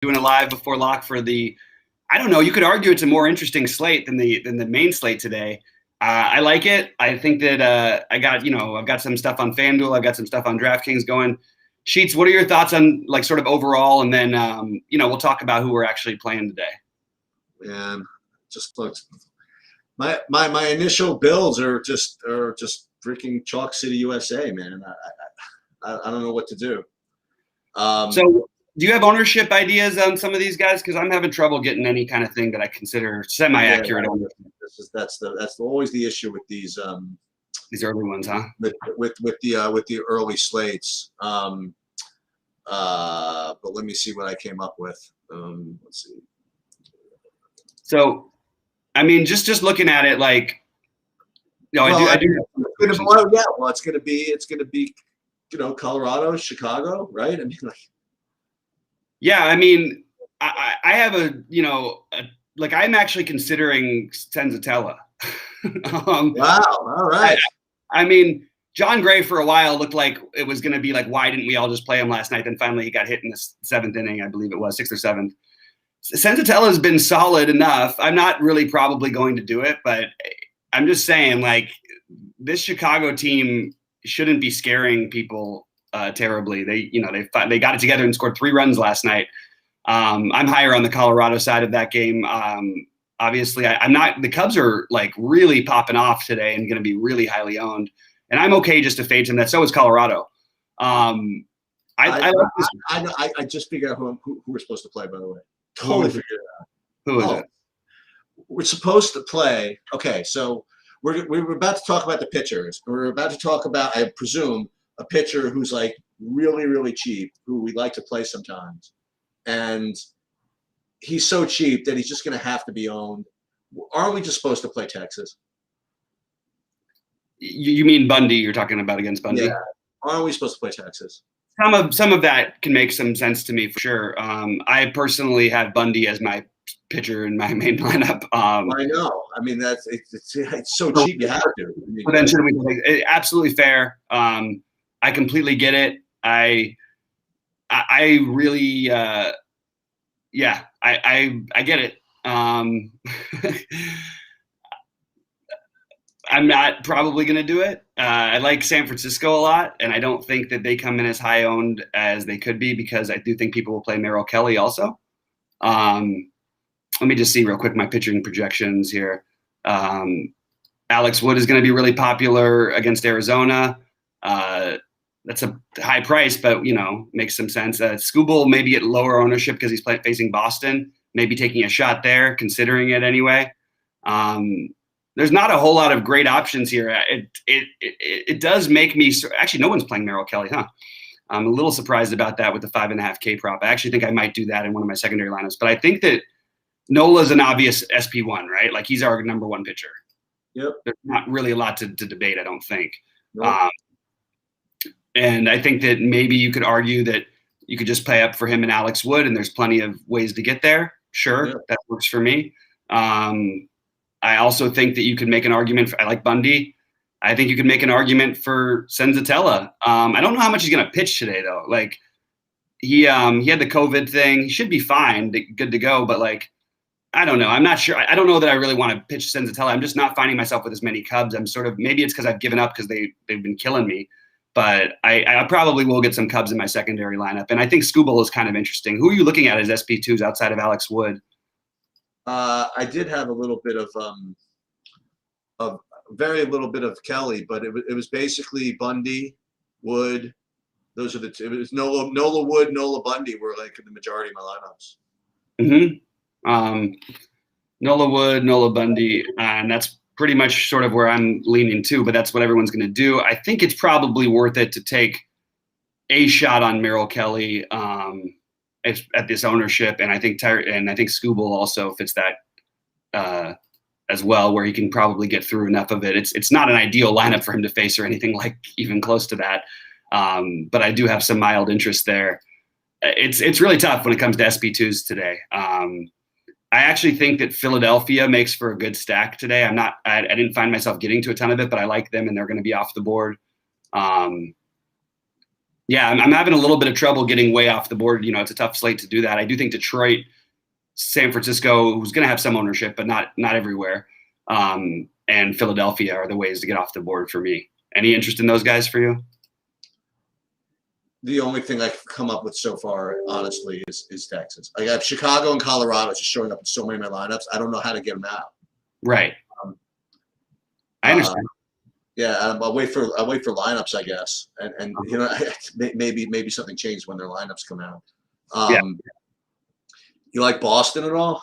doing it live before lock for the. I don't know. You could argue it's a more interesting slate than the main slate today. I like it. I think that I've got some stuff on FanDuel. I've got some stuff on DraftKings going. Sheets, what are your thoughts on like sort of overall? And then we'll talk about who we're actually playing today. Man, just looks. My initial builds are just freaking Chalk City USA, man. I don't know what to do. So do you have ownership ideas on some of these guys? Because I'm having trouble getting any kind of thing that I consider semi-accurate. That's always the issue with these early ones, huh? With the early slates. But let me see what I came up with. Let's see. So, I mean, just looking at it, like, I do. It's gonna be, Colorado, Chicago, right? I mean, like. Yeah, I mean, I have I'm actually considering Senzatella. Wow, all right. I mean, John Gray for a while looked like it was going to be like, why didn't we all just play him last night? Then finally he got hit in the seventh inning, I believe it was, sixth or seventh. Senzatella has been solid enough. I'm not really probably going to do it, but I'm just saying, like, this Chicago team shouldn't be scaring people terribly. They got it together and scored 3 runs last night. I'm higher on the Colorado side of that game. Obviously, I'm not. The Cubs are like really popping off today and going to be really highly owned, and I'm okay just to fade them. That so is Colorado. I just figured out who we're supposed to play. By the way, totally figured it out. Who is it? We're supposed to play. Okay, so we're about to talk about the pitchers. We're about to talk about, I presume, a pitcher who's like really, really cheap, who we like to play sometimes. And he's so cheap that he's just going to have to be owned. Aren't we just supposed to play Texas? You mean Bundy? You're talking about against Bundy? Yeah. Aren't we supposed to play Texas? Some of that can make some sense to me for sure. I personally have Bundy as my pitcher in my main lineup. I know. I mean, it's so cheap. You have to. But then should we? Absolutely fair. I completely get it. I really, I get it. I'm not probably going to do it. I like San Francisco a lot, and I don't think that they come in as high owned as they could be because I do think people will play Merrill Kelly also. Let me just see real quick my pitching projections here. Alex Wood is going to be really popular against Arizona. That's a high price, but makes some sense. Skubal maybe at lower ownership because he's facing Boston. Maybe taking a shot there, considering it anyway. There's not a whole lot of great options here. It does make me actually. No one's playing Merrill Kelly, huh? I'm a little surprised about that with the 5.5K prop. I actually think I might do that in one of my secondary lineups, but I think that Nola's an obvious SP1, right? Like he's our number 1 pitcher. Yep. There's not really a lot to debate, I don't think. Nope. And I think that maybe you could argue that you could just pay up for him and Alex Wood, and there's plenty of ways to get there. Sure, yep. That works for me. I also think that you could make an argument I like Bundy. I think you could make an argument for Senzatella. I don't know how much he's going to pitch today, though. Like he had the COVID thing. He should be fine, good to go. But like, I don't know. I'm not sure. I don't know that I really want to pitch Senzatella. I'm just not finding myself with as many Cubs. I'm sort of, maybe it's because I've given up because they've been killing me. But I probably will get some Cubs in my secondary lineup. And I think Skubal is kind of interesting. Who are you looking at as SP2s outside of Alex Wood? I did have a little bit of very little bit of Kelly, but it was basically Bundy, Wood. Those are the two. It was Nola Wood, Nola Bundy were like the majority of my lineups. Nola Wood, Nola Bundy, and that's pretty much sort of where I'm leaning to, but that's what everyone's going to do. I think it's probably worth it to take a shot on Merrill Kelly at this ownership, and I think Skubal also fits that as well, where he can probably get through enough of it. It's not an ideal lineup for him to face or anything like even close to that, but I do have some mild interest there. It's really tough when it comes to SP2s today. I actually think that Philadelphia makes for a good stack today. I didn't find myself getting to a ton of it, but I like them and they're going to be off the board. Yeah, I'm having a little bit of trouble getting way off the board. You know, it's a tough slate to do that. I do think Detroit, San Francisco, who's going to have some ownership, but not everywhere, and Philadelphia are the ways to get off the board for me. Any interest in those guys for you? The only thing I can come up with so far, honestly, is Texas. I have Chicago and Colorado just showing up in so many of my lineups. I don't know how to get them out. Right. I understand. Yeah, I'll wait for lineups, I guess, and you know, maybe something changed when their lineups come out. Yeah. You like Boston at all?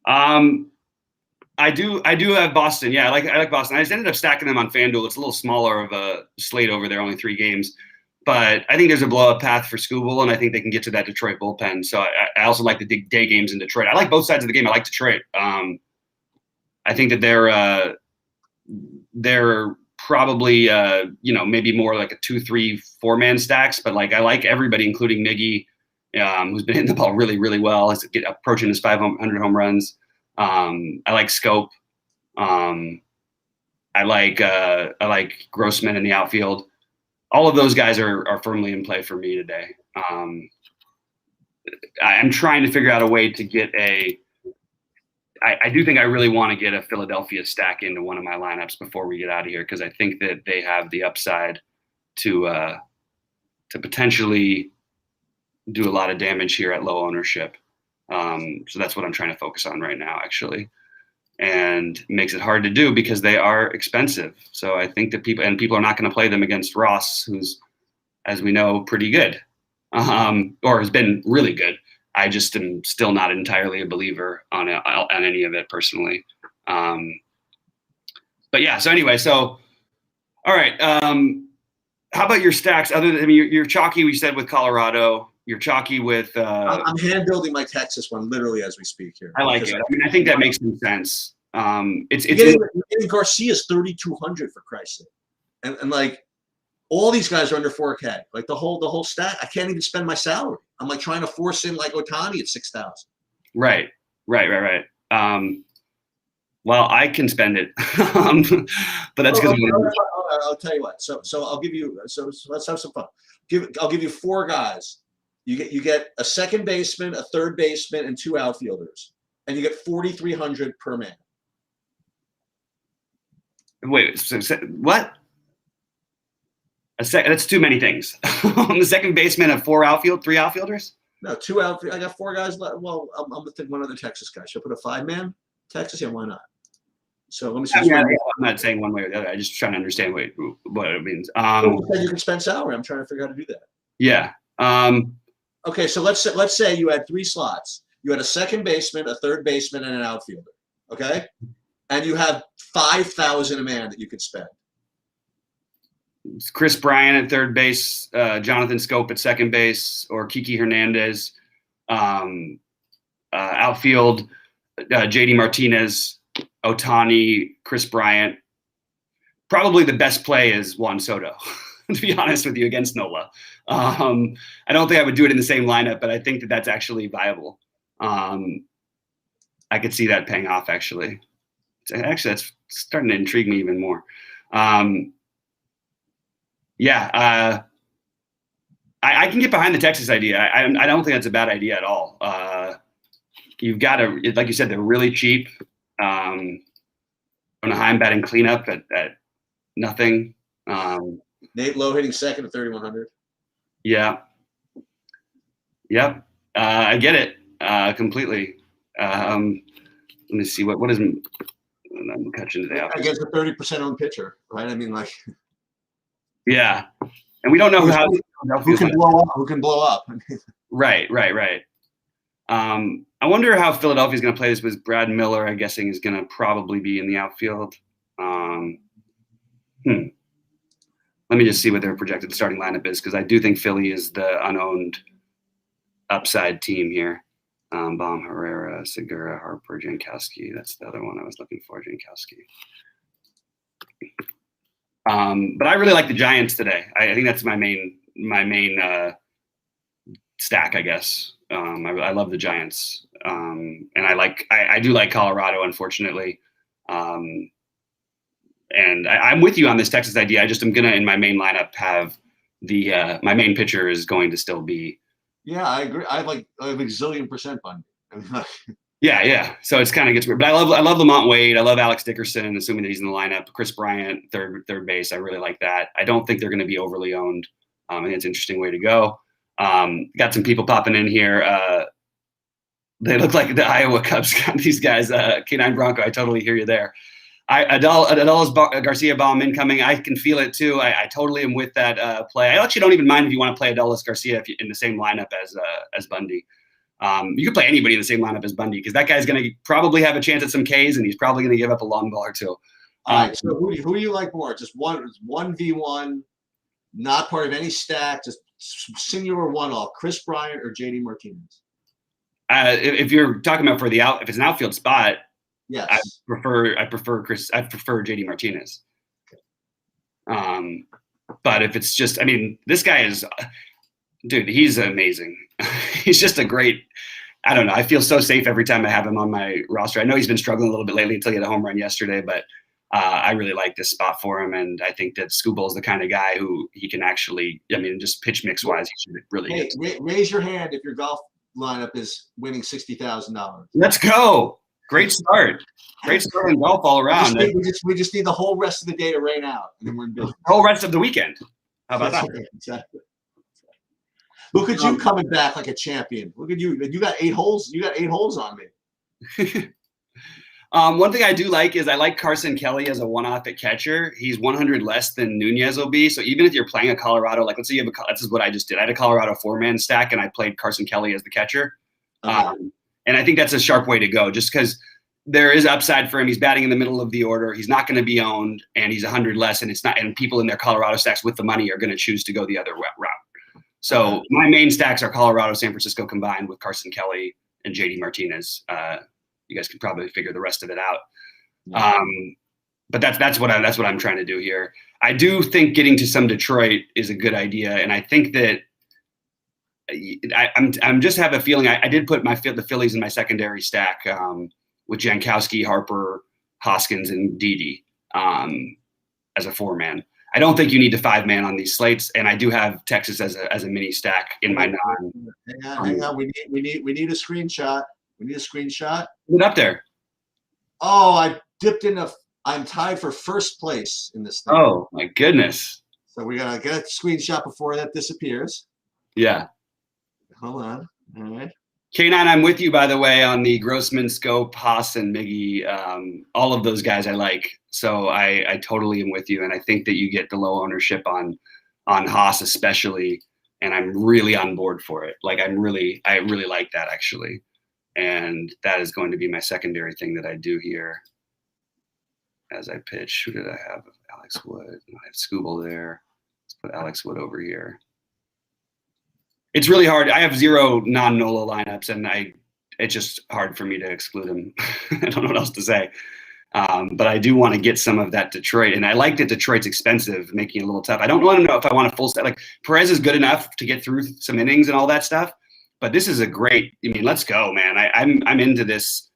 I do have Boston. Yeah, I like Boston. I just ended up stacking them on FanDuel. It's a little smaller of a slate over there, only 3 games. But I think there's a blow-up path for Skubal, and I think they can get to that Detroit bullpen. So I also like the day games in Detroit. I like both sides of the game. I like Detroit. I think that they're probably maybe more like a 2, 3, 4-man stacks. But like I like everybody, including Miggy, who's been hitting the ball really, really well. He's approaching his 500 home runs. I like Scope. I like Grossman in the outfield. All of those guys are firmly in play for me today. I'm trying to figure out a way to get I do think I really want to get a Philadelphia stack into one of my lineups before we get out of here, because I think that they have the upside to potentially do a lot of damage here at low ownership. So that's what I'm trying to focus on right now, actually. And it makes it hard to do because they are expensive. So I think that people are not going to play them against Ross, who's, as we know, pretty good, or has been really good. I just am still not entirely a believer on any of it personally. But yeah, so anyway, all right. How about your stacks? You're chalky, we said, with Colorado. You're chalky with. I'm hand building my Texas one literally as we speak here. I like it. I think that makes some sense. It's getting Garcia's 3,200 for Christ's sake, and like all these guys are under 4K. Like the whole stack, I can't even spend my salary. I'm like trying to force in like Ohtani at 6,000. Right. Well, I can spend it, but that's because I'll tell you what. So I'll give you. So let's have some fun. I'll give you 4 guys. You get a second baseman, a third baseman, and 2 outfielders, and you get 4,300 per man. Wait, so what? That's too many things. The second baseman of 3 outfielders? No, 2 outfielders. I got 4 guys left. Well, I'm gonna think one other Texas guy. Should I put a 5-man Texas? Yeah, why not? So let me see. I'm not saying one way or the other. I just trying to understand what it means. You can spend salary. I'm trying to figure out how to do that. Yeah. Okay, so let's say you had 3 slots. You had a second baseman, a third baseman, and an outfielder. Okay, and you have 5,000 a man that you could spend. It's Chris Bryant at third base, Jonathan Scope at second base, or Kiki Hernandez. Outfield, JD Martinez, Ohtani, Chris Bryant. Probably the best play is Juan Soto, to be honest with you, against Nola. I don't think I would do it in the same lineup, but I think that that's actually viable. I could see that paying off, actually. Actually, that's starting to intrigue me even more. I can get behind the Texas idea. I don't think that's a bad idea at all. You've got to, like you said, they're really cheap. Anaheim batting cleanup at nothing. Nate Lowe hitting second at 3,100. Yeah. Yep. I get it completely. Let me see what is. I'm catching today. Against a 30% owned pitcher, right? I mean, like. Yeah, and we don't know who can blow up. Who can blow up? Right. I wonder how Philadelphia's going to play this with Brad Miller. I'm guessing is going to probably be in the outfield. Let me just see what their projected starting lineup is, because I do think Philly is the unowned upside team here. Baum, Herrera, Segura, Harper, Jankowski. That's the other one I was looking for, Jankowski. But I really like the Giants today. I think that's my main stack, I guess. I love the Giants, and I do like Colorado, unfortunately. And I'm with you on this Texas idea. I just am gonna, in my main lineup, have my main pitcher is going to still be. Yeah, I agree. I have a zillion percent Bundy. Yeah. So it's kind of gets weird, but I love Lamont Wade. I love Alex Dickerson, assuming that he's in the lineup. Chris Bryant, third base. I really like that. I don't think they're going to be overly owned. I think it's an interesting way to go. Got some people popping in here. They look like the Iowa Cubs got these guys. K9 Bronco, I totally hear you there. Adolis Garcia Baum incoming. I can feel it too. I totally am with that play. I actually don't even mind if you want to play Adolis Garcia in the same lineup as Bundy. You could play anybody in the same lineup as Bundy because that guy's going to probably have a chance at some Ks and he's probably going to give up a long ball or two. All right. So who do you like more? Just 1v1, not part of any stack, just singular one-off. Chris Bryant or JD Martinez? If you're talking about if it's an outfield spot, yes, I prefer JD Martinez. But if it's just, I mean, this guy is, dude, he's amazing. He's just a great, I don't know. I feel so safe every time I have him on my roster. I know he's been struggling a little bit lately until he had a home run yesterday, but I really like this spot for him. And I think that Skubal is the kind of guy who he can actually, I mean, just pitch mix wise, he should really raise your hand if your golf lineup is winning $60,000. Let's go. Great start. Great start in golf all around. We just need the whole rest of the day to rain out, and then we're in business. The whole rest of the weekend. How about that? Exactly. Look at you coming back like a champion. Look at you. You got 8 holes. You got 8 holes on me. One thing I do like is I like Carson Kelly as a one-off at catcher. He's 100 less than Nunez will be. So even if you're playing a Colorado, like let's say you have this is what I just did. I had a Colorado 4-man stack and I played Carson Kelly as the catcher. And I think that's a sharp way to go just because there is upside for him. He's batting in the middle of the order. He's not going to be owned and he's 100 less. And it's not, and people in their Colorado stacks with the money are going to choose to go the other route. So my main stacks are Colorado, San Francisco combined with Carson Kelly and JD Martinez. You guys can probably figure the rest of it out. But that's what I'm trying to do here. I do think getting to some Detroit is a good idea, and I think that I'm just have a feeling. I did put the Phillies in my secondary stack with Jankowski, Harper, Hoskins, and Didi as a 4-man. I don't think you need the 5-man on these slates, and I do have Texas as a mini stack in my non. Hang on. We need a screenshot. We need a screenshot. Put it up there. Oh, I'm tied for first place in this thing. Oh my goodness. So we gotta get a screenshot before that disappears. Yeah. Hold on. All right. K9, I'm with you, by the way, on the Grossman, Scope, Haas, and Miggy. All of those guys I like. So I totally am with you. And I think that you get the low ownership on Haas especially. And I'm really on board for it. Like I really like that actually. And that is going to be my secondary thing that I do here as I pitch. Who did I have? Alex Wood. I have Skubal there. Let's put Alex Wood over here. It's really hard. I have 0 non-NOLA lineups, and it's just hard for me to exclude them. I don't know what else to say. But I do want to get some of that Detroit. And I like that Detroit's expensive, making it a little tough. I don't want to know if I want a full set. Like Perez is good enough to get through some innings and all that stuff. But this is a great. I mean, let's go, man. I'm into this.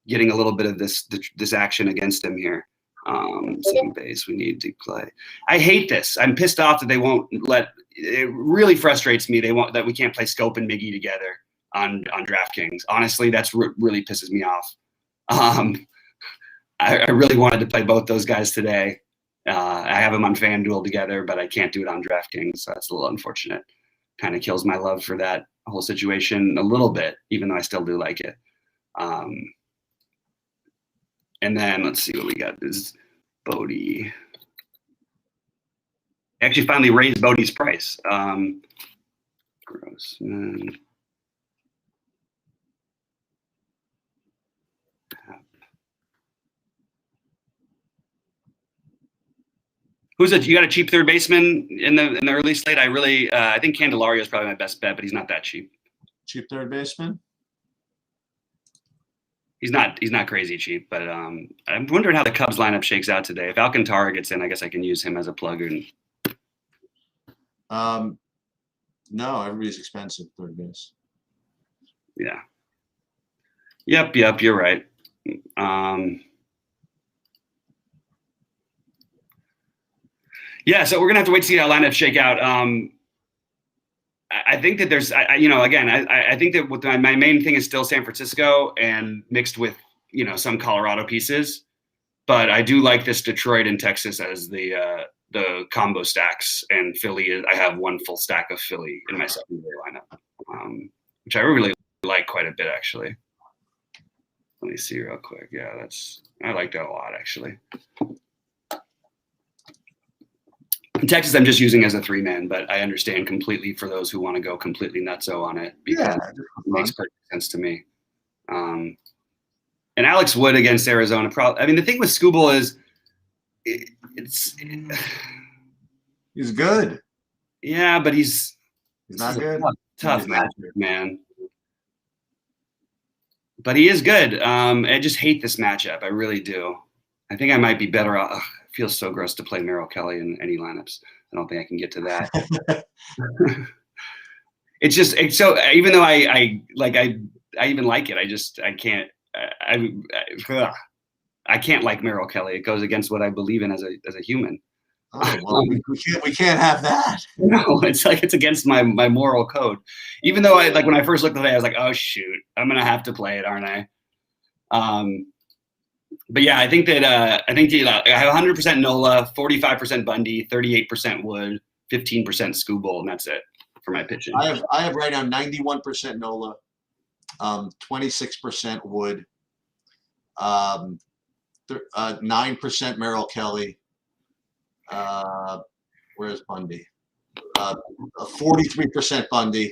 Getting a little bit of this action against him here. Second base, we need to play. I hate this. I'm pissed off that they won't let. It really frustrates me. They want that we can't play Scope and Miggy together on DraftKings. Honestly, that's really pisses me off. I really wanted to play both those guys today. I have them on FanDuel together, but I can't do it on DraftKings, so that's a little unfortunate. Kind of kills my love for that whole situation a little bit, even though I still do like it. And then let's see what we got. This is Bodie. I actually finally raised Bodie's price. Grossman. Who's it? You got a cheap third baseman in the early slate? I think Candelario is probably my best bet, but he's not that cheap. Cheap third baseman? He's not crazy cheap, but I'm wondering how the Cubs lineup shakes out today. If Alcantara gets in, I guess I can use him as a plug in. No, everybody's expensive third base. Yeah. Yep, you're right. Yeah, so we're gonna have to wait to see how lineups shake out. I think that there's, again, I think that with my main thing is still San Francisco and mixed with, some Colorado pieces. But I do like this Detroit and Texas as the combo stacks, and Philly. I have one full stack of Philly in my secondary lineup, which I really like quite a bit, actually. Let me see real quick. Yeah, I like that a lot, actually. In Texas, I'm just using as a 3-man, but I understand completely for those who want to go completely nutso on it, because it makes perfect sense to me. And Alex Wood against Arizona. The thing with Skubal is he's good. Yeah, but he's not good. Tough matchup, man. But he is good. I just hate this matchup. I really do. I think I might be better off. Ugh, it feels so gross to play Merrill Kelly in any lineups. I don't think I can get to that. It's so, even though I even like it, I can't. I can't like Merrill Kelly. It goes against what I believe in as a human. Oh, well, we can't have that. No, it's against my moral code. Even though when I first looked at it, I was like, oh shoot, I'm gonna have to play it, aren't I? But yeah, I think that I have 100% Nola, 45% Bundy, 38% Wood, 15% Skubal, and that's it for my pitching. I have right now 91% Nola, 26% Wood, 9% Merrill Kelly. Where's Bundy? 43% Bundy.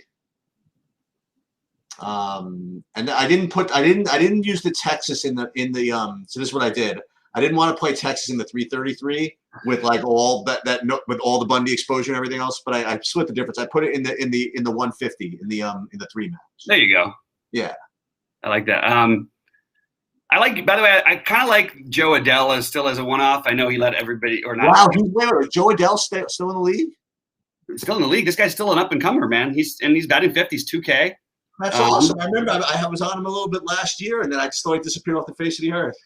And I didn't use the Texas in the so this is what I did. I didn't want to play Texas in the 333 with all with all the Bundy exposure and everything else, but I split the difference. I put it in the 150 in the 3 match. There you go. Yeah. I like that. By the way, I kind of like Joe Adell still as a one-off. I know he let everybody or not. Wow, Joe Adell still in the league? He's still in the league. This guy's still an up-and-comer, man. He's batting 50s, 2K. That's awesome. I remember I was on him a little bit last year, and then I just thought he disappeared off the face of the earth.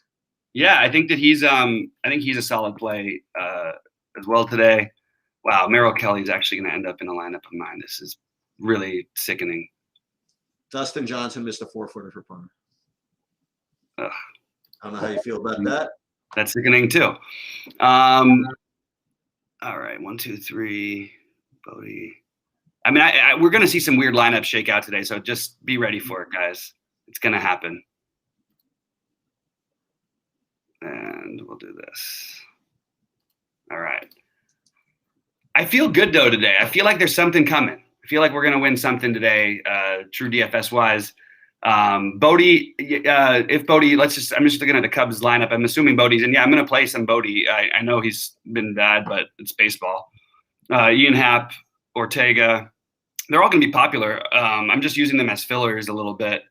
Yeah, I think that he's a solid play as well today. Wow, Merrill Kelly's actually going to end up in a lineup of mine. This is really sickening. Dustin Johnson missed a 4-footer for punter. Ugh. I don't know how you feel about that. That's sickening too. All right, 1, 2, 3, Bodie. We're going to see some weird lineups shake out today, so just be ready for it, guys. It's going to happen. And we'll do this. All right. I feel good, though, today. I feel like there's something coming. I feel like we're going to win something today, true DFS-wise. Bodie, if Bodie, I'm just looking at the Cubs lineup. I'm assuming Bodie's in. Yeah, I'm going to play some Bodie. I know he's been bad, but it's baseball. Ian Happ, Ortega, they're all going to be popular. I'm just using them as fillers a little bit.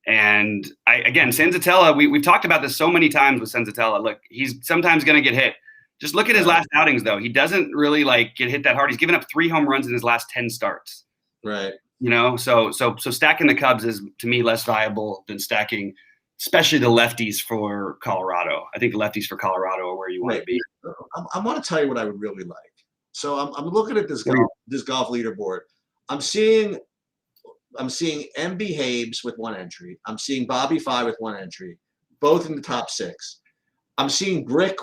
And Senzatella, we've talked about this so many times with Senzatella. Look, he's sometimes going to get hit. Just look at his last outings, though. He doesn't really get hit that hard. He's given up 3 home runs in his last 10 starts. Right. So stacking the Cubs is, to me, less viable than stacking, especially the lefties for Colorado. I think the lefties for Colorado are where you want to be. I want to tell you what I would really like. So I'm looking at this golf leaderboard. I'm seeing MB Habes with 1 entry. I'm seeing Bobby Fye with 1 entry, both in the top 6. I'm seeing Brick.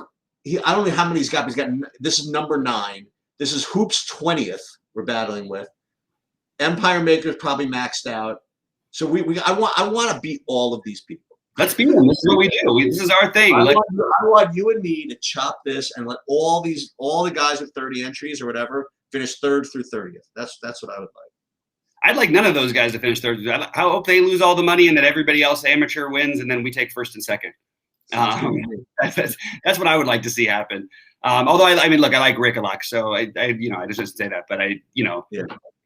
I don't know how many he's got. But this is number 9. This is Hoops 20th. We're battling with. Empire Maker's probably maxed out. So I want to beat all of these people. Let's beat them. This is what we do. This is our thing. I want you and me to chop this and let all the guys with 30 entries or whatever finish 3rd through 30th. That's what I would like. I'd like none of those guys to finish 3rd. I hope they lose all the money and that everybody else amateur wins, and then we take 1st and 2nd. That's what I would like to see happen. Although I like Rick a lot, so I just say that. But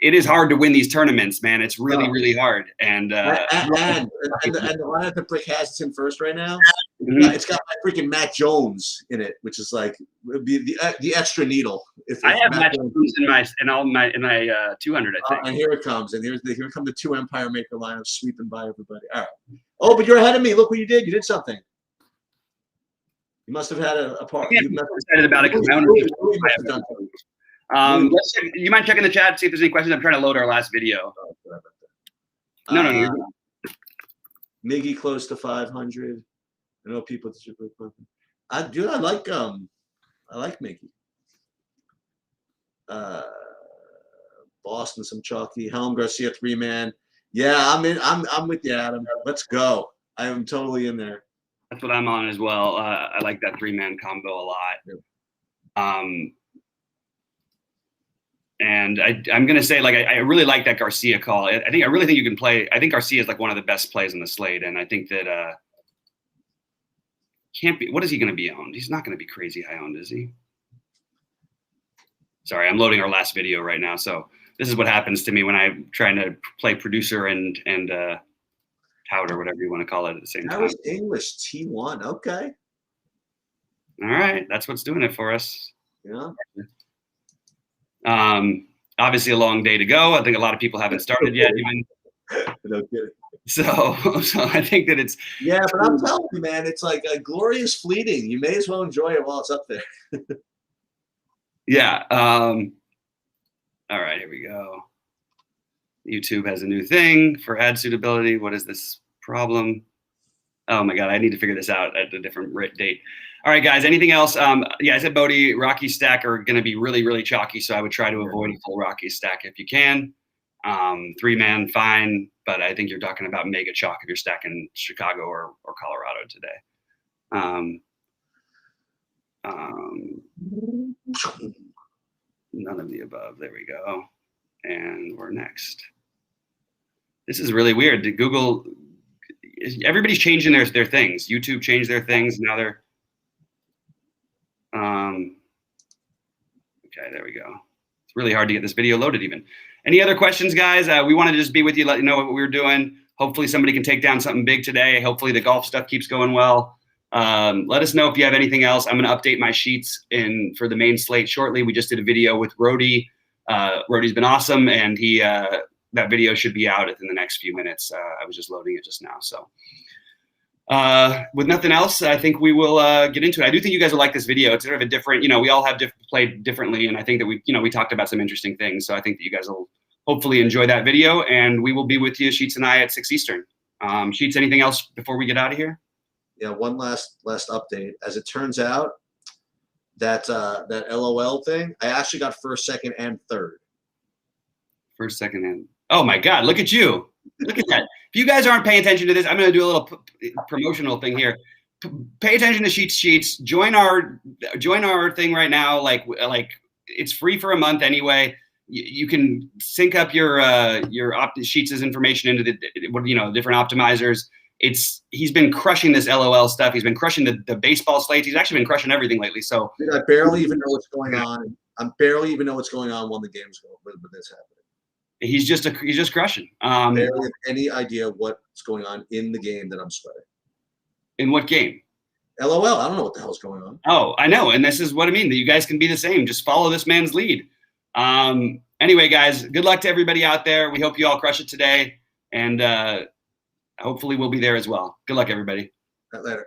it is hard to win these tournaments, man. It's really, really hard. And the lineup that Brick has is in 1st right now. Mm-hmm. It's got my freaking Matt Jones in it, which is would be the extra needle. If I have Matt Jones in my 200, I think. And here it comes, and here come the 2 Empire Maker lineups sweeping by everybody. All right. Oh, but you're ahead of me. Look what you did. You did something. You must have had a part. I'm excited about it because You mind checking the chat, see if there's any questions? I'm trying to load our last video. No. Miggy close to 500. I know people. I like Miggy. Boston, some chalky. Helm Garcia 3-man. Yeah, I'm with you, Adam. Let's go. I am totally in there. That's what I'm on as well. I like that 3-man combo a lot. Yep. And I'm gonna say, like, I really like that Garcia call. I really think you can play. I think Garcia is like one of the best plays on the slate, and I think that can't be. What is he gonna be owned? He's not gonna be crazy high owned, is he? Sorry, I'm loading our last video right now. So this is what happens to me when I'm trying to play producer and tout or whatever you want to call it at the same time. Harris English T1. Okay. All right, that's what's doing it for us. Yeah. Obviously a long day to go. I think a lot of people haven't started yet even. No kidding. So I think that it's. Yeah, but I'm telling you, man, it's like a glorious fleeting. You may as well enjoy it while it's up there. Yeah. All right, here we go. YouTube has a new thing for ad suitability. What is this problem? Oh my God, I need to figure this out at a different date. All right, guys, anything else? Yeah, I said Bodie, Rocky stack are going to be really, really chalky, so I would try to avoid a full Rocky stack if you can. 3-man, fine, but I think you're talking about mega chalk if you're stacking Chicago or Colorado today. None of the above. There we go. And we're next. This is really weird. Did Google? Everybody's changing their things. YouTube changed their things. Now they're. Okay, there we go. It's really hard to get this video loaded even. Any other questions, guys? We wanted to just be with you, let you know what we were doing. Hopefully somebody can take down something big today. Hopefully the golf stuff keeps going well. Let us know if you have anything else. I'm going to update my sheets for the main slate shortly. We just did a video with Rody. Rody's been awesome, and that video should be out in the next few minutes. I was just loading it just now. So with nothing else, I think we will get into it. I do think you guys will like this video. It's sort of a different, we all have played differently, and I think that we talked about some interesting things. So I think that you guys will hopefully enjoy that video, and we will be with you, Sheets and I, at 6 Eastern. Sheets, anything else before we get out of here? Yeah, one last update. As it turns out, that LOL thing, I actually got first, second, and third. First, second, and oh my God! Look at you! Look at that! If you guys aren't paying attention to this, I'm going to do a little promotional thing here. Pay attention to Sheets. Join our thing right now. Like it's free for a month anyway. You can sync up your Sheets' information into the different optimizers. He's been crushing this LOL stuff. He's been crushing the baseball slates. He's actually been crushing everything lately. So dude, I barely even know what's going on. I'm barely even know what's going on when the game's going with this happening. He's just crushing. Barely have any idea what's going on in the game that I'm sweating. In what game? LOL. I don't know what the hell's going on. Oh, I know, and this is what I mean. That you guys can be the same. Just follow this man's lead. Anyway, guys, good luck to everybody out there. We hope you all crush it today, and hopefully we'll be there as well. Good luck, everybody. Later.